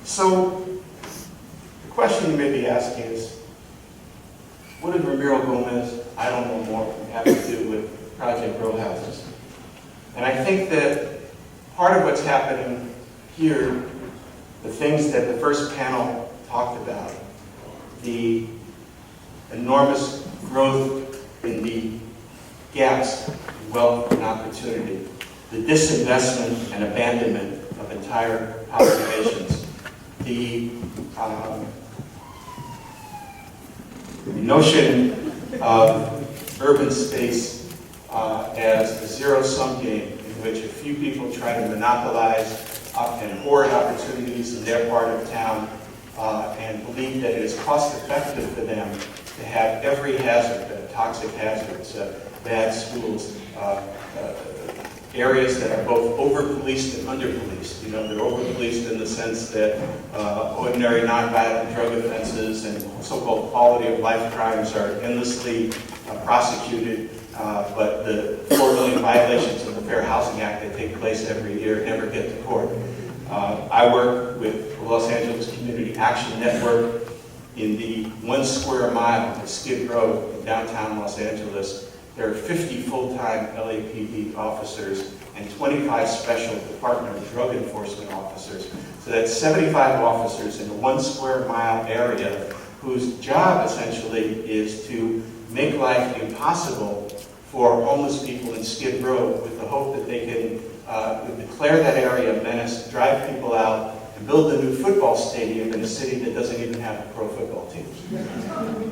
So the question you may be asking is, what did Ramiro Gomez, I don't know more, have to do with Project Row Houses? And I think that part of what's happening here, the things that the first panel talked about, the enormous growth in the gaps in wealth and opportunity, the disinvestment and abandonment of entire populations, the notion of urban space as a zero-sum game in which a few people try to monopolize and hoard opportunities in their part of town and believe that it is cost-effective for them to have every hazard, toxic hazards, bad schools, areas that are both over-policed and under-policed. You know, they're over-policed in the sense that ordinary nonviolent drug offenses and so-called quality of life crimes are endlessly prosecuted, but the 4 million violations of the Fair Housing Act that take place every year never get to court. I work with the Los Angeles Community Action Network in the 1 square mile of Skid Row in downtown Los Angeles. There are 50 full-time LAPD officers and 25 special Department of Drug Enforcement officers. So that's 75 officers in a 1 square mile area whose job essentially is to make life impossible for homeless people in Skid Row with the hope that they can declare that area a menace, drive people out, and build a new football stadium in a city that doesn't even have a pro football team.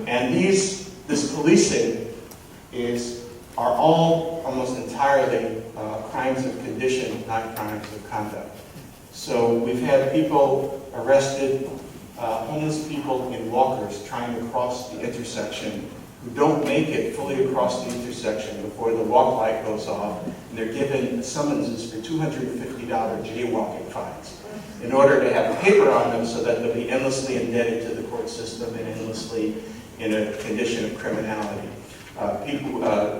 And this policing are all almost entirely crimes of condition, not crimes of conduct. So we've had people arrested, homeless people in walkers trying to cross the intersection who don't make it fully across the intersection before the walk light goes off, and they're given summonses for $250 jaywalking fines in order to have paper on them so that they'll be endlessly indebted to the court system and endlessly in a condition of criminality.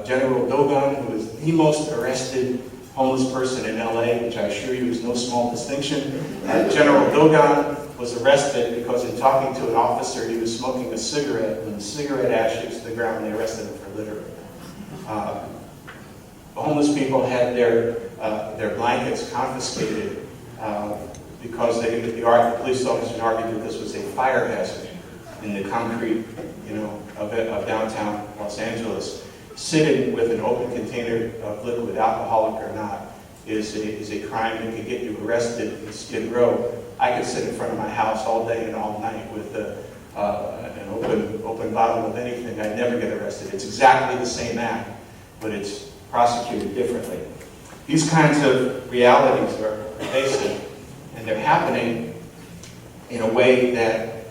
General Dogon, who is the most arrested homeless person in LA, which I assure you is no small distinction. General Dogon was arrested because in talking to an officer, he was smoking a cigarette. When the cigarette ash hits the ground, they arrested him for littering. Homeless people had their blankets confiscated because the police officers argued that this was a fire hazard in the concrete, of downtown Los Angeles. Sitting with an open container of liquid, alcoholic or not, is a crime that can get you arrested in Skid Row. I could sit in front of my house all day and all night with an open bottle of anything. I'd never get arrested. It's exactly the same act, but it's prosecuted differently. These kinds of realities are pervasive, and they're happening in a way that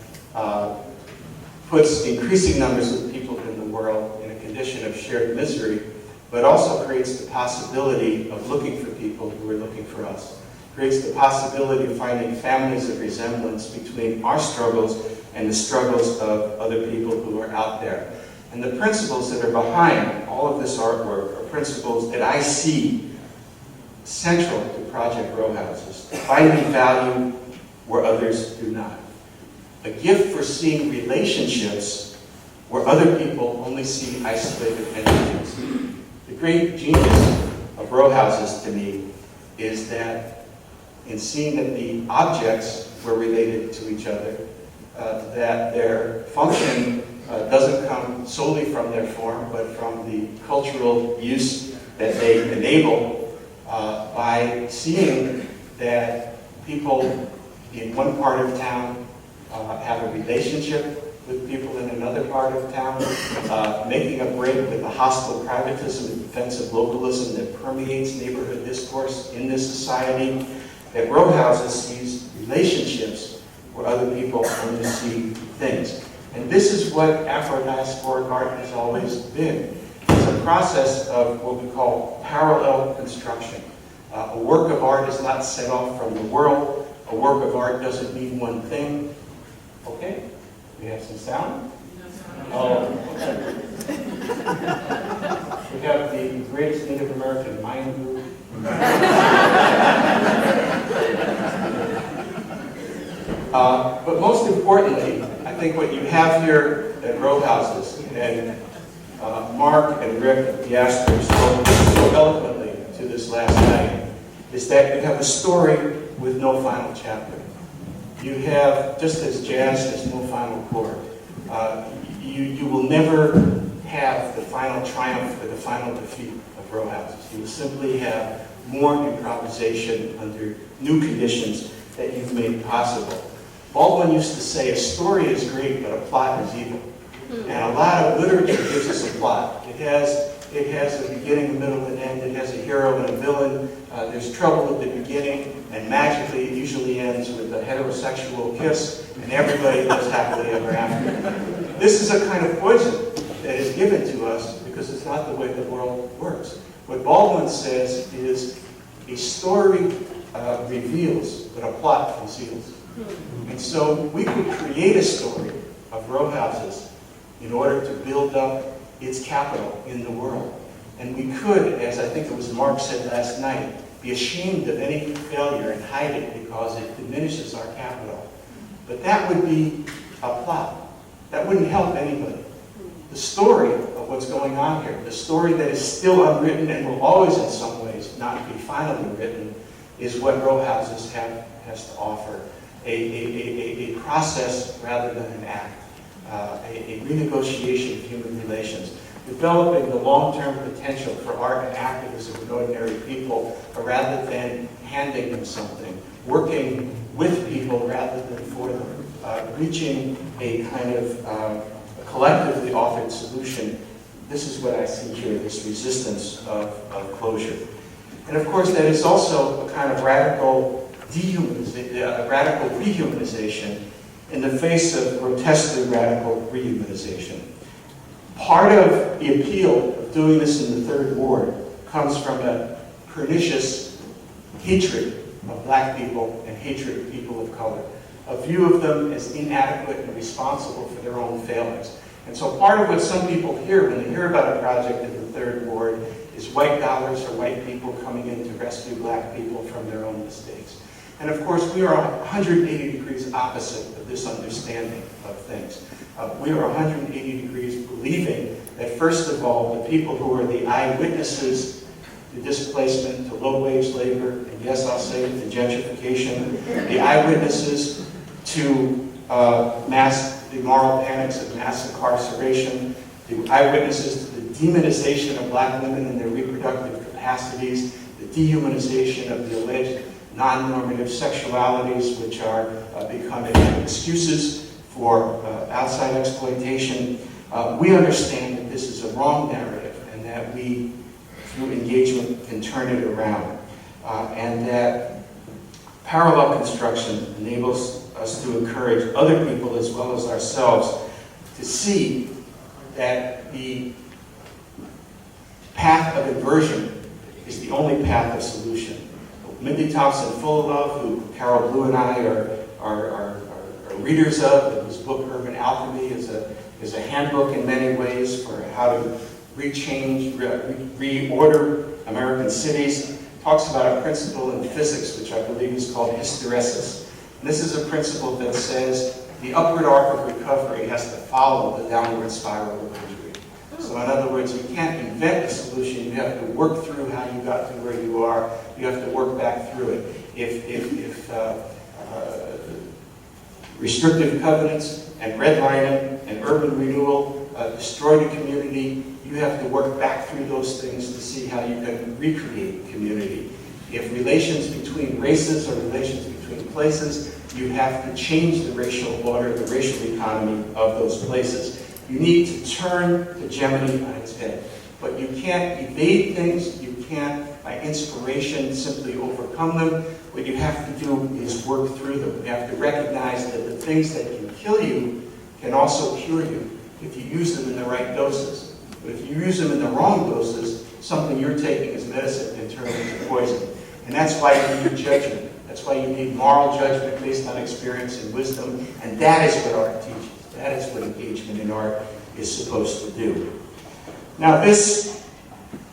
puts increasing numbers of people in the world in a condition of shared misery, but also creates the possibility of looking for people who are looking for us. Creates the possibility of finding families of resemblance between our struggles and the struggles of other people who are out there. And the principles that are behind all of this artwork are principles that I see central to Project Row Houses, finding value where others do not. A gift for seeing relationships where other people only see isolated entities. The great genius of row houses to me is that in seeing that the objects were related to each other, that their function doesn't come solely from their form, but from the cultural use that they enable by seeing that people in one part of town have a relationship with people in another part of town, making a break with the hostile privatism and defensive localism that permeates neighborhood discourse in this society, that row houses sees relationships where other people only see things. And this is what Afro-diasporic art has always been. It's a process of what we call parallel construction. A work of art is not set off from the world. A work of art doesn't mean one thing. Okay, we have some sound? Oh, okay. We have the greatest Native American mind group. But most importantly, I think what you have here at row houses, and Mark and Rick, the Astors, spoke so eloquently to this last night, is that you have a story with no final chapter. You have, just as jazz has no final chord, you will never have the final triumph or the final defeat of row houses. You will simply have more improvisation under new conditions that you've made possible. Baldwin used to say, a story is great, but a plot is evil. And a lot of literature gives us a plot. It has a beginning, a middle, and end. It has a hero and a villain. There's trouble at the beginning, and magically it usually ends with a heterosexual kiss, and everybody lives happily ever after. This is a kind of poison that is given to us because it's not the way the world works. What Baldwin says is a story reveals, but a plot conceals. And so we could create a story of row houses in order to build up its capital in the world. And we could, as I think it was Mark said last night, be ashamed of any failure and hide it because it diminishes our capital. But that would be a plot. That wouldn't help anybody. The story of what's going on here, the story that is still unwritten and will always in some ways not be finally written, is what row houses has to offer. A process rather than an act. A renegotiation of human relations, developing the long-term potential for art and activism with ordinary people rather than handing them something, working with people rather than for them, reaching a kind of collectively authored solution. This is what I see here, this resistance of closure. And of course that is also a kind of radical rehumanization in the face of grotesquely radical rehumanization. Part of the appeal of doing this in the Third Ward comes from a pernicious hatred of black people and hatred of people of color, a view of them as inadequate and responsible for their own failings. And so part of what some people hear when they hear about a project in the Third Ward is white dollars or white people coming in to rescue black people from their own mistakes. And of course, we are 180 degrees opposite of this understanding of things. We are 180 degrees believing that, first of all, the people who are the eyewitnesses to displacement, to low-wage labor, and yes, I'll say it, to gentrification, the eyewitnesses to the moral panics of mass incarceration, the eyewitnesses to the demonization of black women and their reproductive capacities, the dehumanization of the alleged non-normative sexualities, which are becoming excuses for outside exploitation. We understand that this is a wrong narrative and that we, through engagement, can turn it around. And that parallel construction enables us to encourage other people as well as ourselves to see that the path of inversion is the only path of solution. Mindy Thompson-Fullilove, who Carol Blue and I are readers of, whose book Urban Alchemy is a handbook in many ways for how to reorder American cities, talks about a principle in physics which I believe is called hysteresis. And this is a principle that says the upward arc of recovery has to follow the downward spiral of injury. So in other words, you can't invent a solution, you have to work through how you got to where you are, you have to work back through it. If restrictive covenants and redlining and urban renewal destroy the community, you have to work back through those things to see how you can recreate community. If relations between races or relations between places, you have to change the racial order, the racial economy of those places. You need to turn hegemony on its head. But you can't evade things, you can't, by inspiration, simply overcome them. What you have to do is work through them. You have to recognize that the things that can kill you can also cure you if you use them in the right doses. But if you use them in the wrong doses, something you're taking as medicine can turn into poison. And that's why you need judgment. That's why you need moral judgment based on experience and wisdom. And that is what art teaches. That is what engagement in art is supposed to do. Now this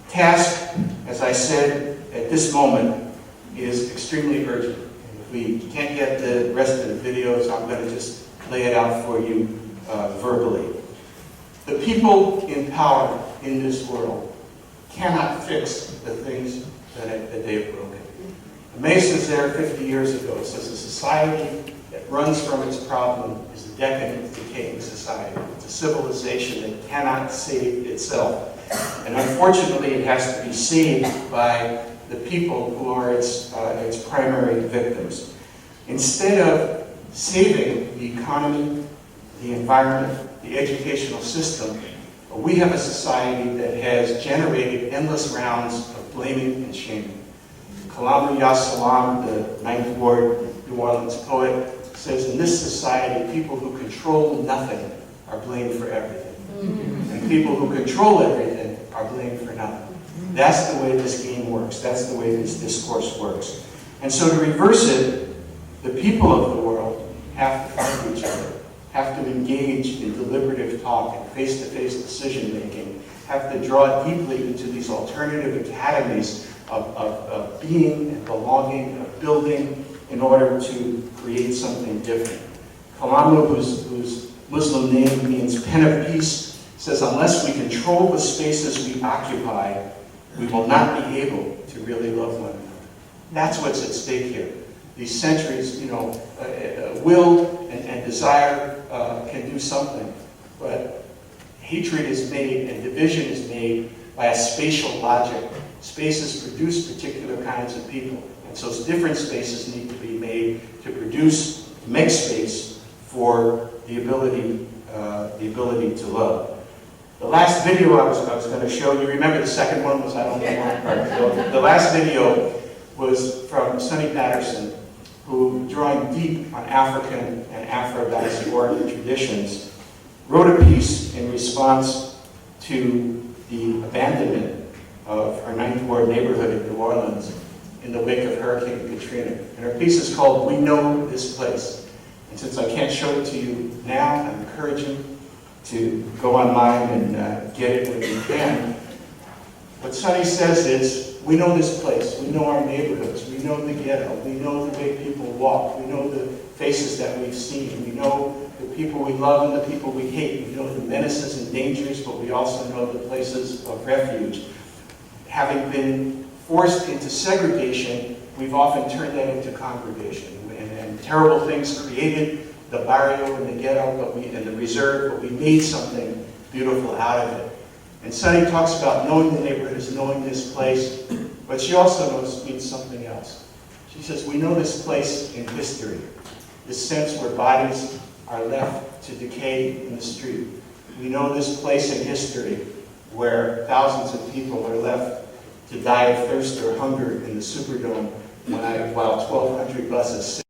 task, as I said, at this moment is extremely urgent. In the we can't get the rest of the videos, I'm going to just lay it out for you verbally. The people in power in this world cannot fix the things that they have broken. Mace was there 50 years ago. Says a society that runs from its problem is a decadent, decaying society. It's a civilization that cannot save itself. And unfortunately, it has to be saved by the people who are its primary victims. Instead of saving the economy, the environment, the educational system, we have a society that has generated endless rounds of blaming and shaming. Kalamu Yasalam, the Ninth Ward New Orleans poet, says in this society, people who control nothing are blamed for everything. And people who control everything are blamed for nothing. That's the way this game works. That's the way this discourse works. And so to reverse it, the people of the world have to find each other, have to engage in deliberative talk and face-to-face decision-making, have to draw deeply into these alternative academies of being and belonging, of building, in order to create something different. Kalamu, whose Muslim name means pen of peace, says unless we control the spaces we occupy, we will not be able to really love one another. That's what's at stake here. These centuries, will and desire can do something, but hatred is made and division is made by a spatial logic. Spaces produce particular kinds of people, and so different spaces need to be made to make space for the ability to love. The last video I was going to show you, remember the second one was I don't know. The last video was from Sonny Patterson, who, drawing deep on African and Afro-diasporic traditions, wrote a piece in response to the abandonment of our Ninth Ward neighborhood in New Orleans in the wake of Hurricane Katrina. And her piece is called We Know This Place. And since I can't show it to you now, I encourage you to go online and get it when you can. What Sonny says is, we know this place, we know our neighborhoods, we know the ghetto, we know the way people walk, we know the faces that we've seen, we know the people we love and the people we hate, we know the menaces and dangers, but we also know the places of refuge. Having been forced into segregation, we've often turned that into congregation, and terrible things created the barrio and the ghetto and the reserve, but we made something beautiful out of it. And Sonny talks about knowing the neighborhood as knowing this place, but she also means something else. She says, we know this place in history, this sense where bodies are left to decay in the street. We know this place in history where thousands of people are left to die of thirst or hunger in the Superdome while 1,200 buses